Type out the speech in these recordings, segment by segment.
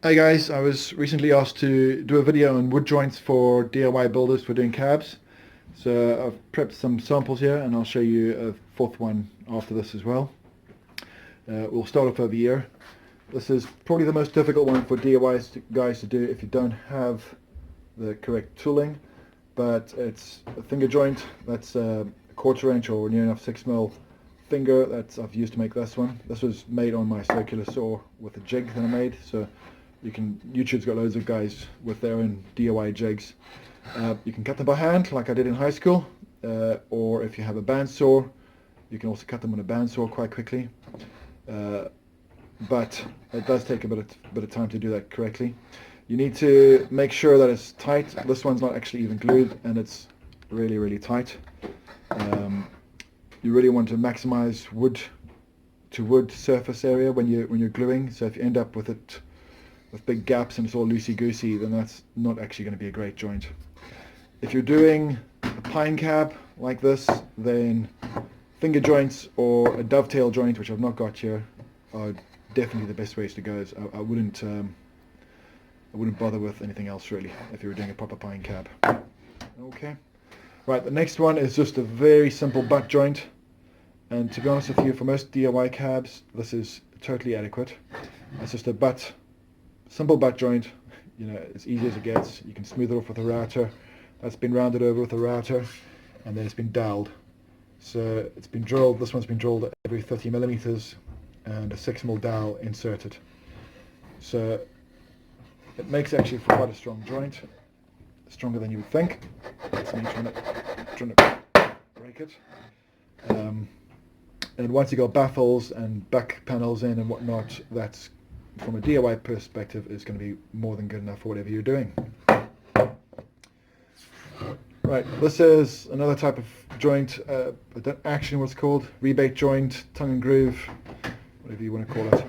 Hi guys, I was recently asked to do a video on wood joints for DIY builders for doing cabs. So I've prepped some samples here and I'll show you a fourth one after this as well. We'll start off over here. This is probably the most difficult one for DIY guys to do if you don't have the correct tooling, but it's a finger joint that's a 1/4 inch or near enough 6mm finger that I've used to make this one. This was made on my circular saw with a jig that I made, so YouTube's got loads of guys with their own DIY jigs. You can cut them by hand like I did in high school, or if you have a bandsaw you can also cut them on a bandsaw quite quickly, but it does take a bit of time to do that correctly. You need to make sure that it's tight. This one's not actually even glued and it's really tight. You really want to maximize wood to wood surface area when you're gluing, so if you end up with it with big gaps and it's all loosey-goosey, then that's not actually going to be a great joint. If you're doing a pine cab like this, then finger joints or a dovetail joint, which I've not got here, are definitely the best ways to go. I wouldn't bother with anything else really if you were doing a proper pine cab. Okay, right, the next one is just a very simple butt joint, and to be honest with you, for most DIY cabs this is totally adequate. It's just a simple butt joint, you know, as easy as it gets. You can smooth it off with a router. That's been rounded over with a router, and then it's been doweled. So it's been drilled. This one's been drilled at every 30mm and a 6mm dowel inserted. So it makes actually for quite a strong joint, stronger than you would think. That's me trying to break it. And once you got baffles and back panels in and whatnot, that's, from a DIY perspective, is going to be more than good enough for whatever you're doing. Right, this is another type of joint. I don't actually know what it's called. Rebate joint, tongue and groove, whatever you want to call it.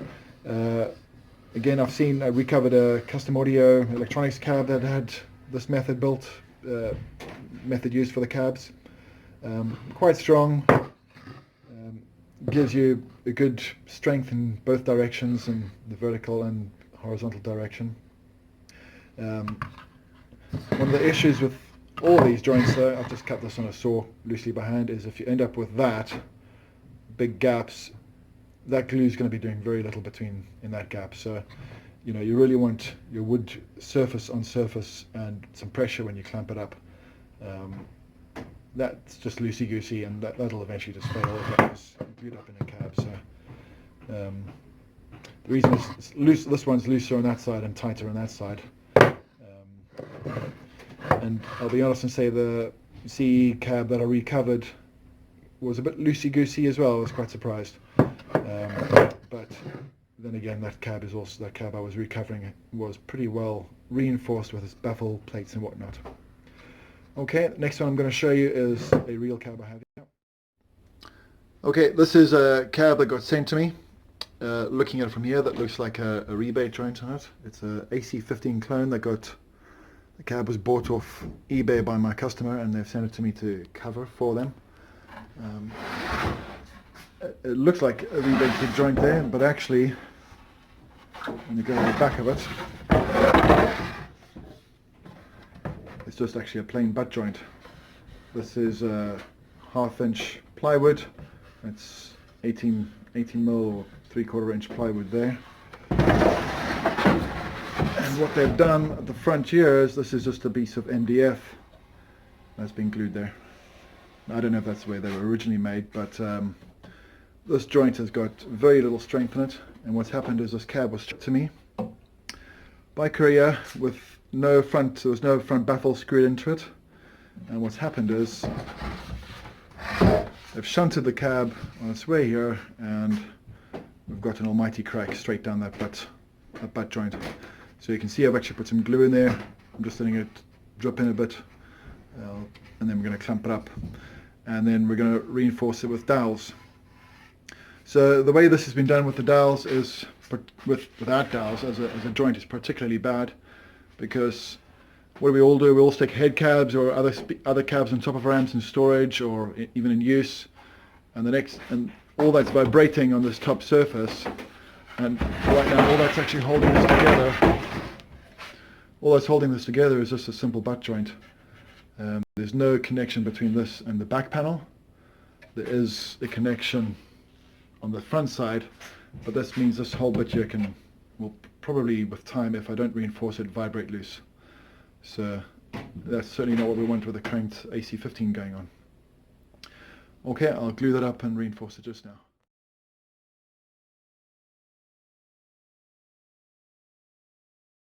Again, I recovered a custom audio electronics cab that had this method built, method used for the cabs. Quite strong. Gives you a good strength in both directions, in the vertical and horizontal direction. One of the issues with all these joints, though, I've just cut this on a saw loosely by hand, is if you end up with that big gaps, that glue is going to be doing very little in that gap. So, you know, you really want your wood surface on surface and some pressure when you clamp it up. That's just loosey-goosey, and that'll eventually just fail if it's glued up in a cab. So the reason it's loose, this one's looser on that side and tighter on that side. And I'll be honest and say the CE cab that I recovered was a bit loosey-goosey as well. I was quite surprised. But then again, that cab I was recovering was pretty well reinforced with its baffle plates and whatnot. Okay, next one I'm going to show you is a real cab I have here. Okay, this is a cab that got sent to me. Looking at it from here, that looks like a rebate joint on it. It's a AC15 clone that the cab was bought off eBay by my customer, and they've sent it to me to cover for them. It looks like a rebated joint there, but actually, when you go to the back of it, it's just actually a plain butt joint. This is a 1/2 inch plywood. It's 18mm or 3/4 inch plywood there. And what they've done at the front here is this is just a piece of MDF that's been glued there. I don't know if that's the way they were originally made, but this joint has got very little strength in it. And what's happened is this cab was shipped to me by courier with there was no front baffle screwed into it, and what's happened is they've shunted the cab on its way here, and we've got an almighty crack straight down that butt joint. So you can see I've actually put some glue in there. I'm just letting it drip in a bit, and then we're going to clamp it up, and then we're going to reinforce it with dowels. So the way this has been done with the dowels is, without dowels as a joint, is particularly bad, because what do? We all stick head cabs or other cabs on top of ramps in storage or even in use, and all that's vibrating on this top surface, and right now all that's actually holding this together All that's holding this together is just a simple butt joint. There's no connection between this and the back panel. There is a connection on the front side, but this means this whole bit here will probably with time, if I don't reinforce it, vibrate loose. So that's certainly not what we want with the current AC15 going on. Okay, I'll glue that up and reinforce it just now.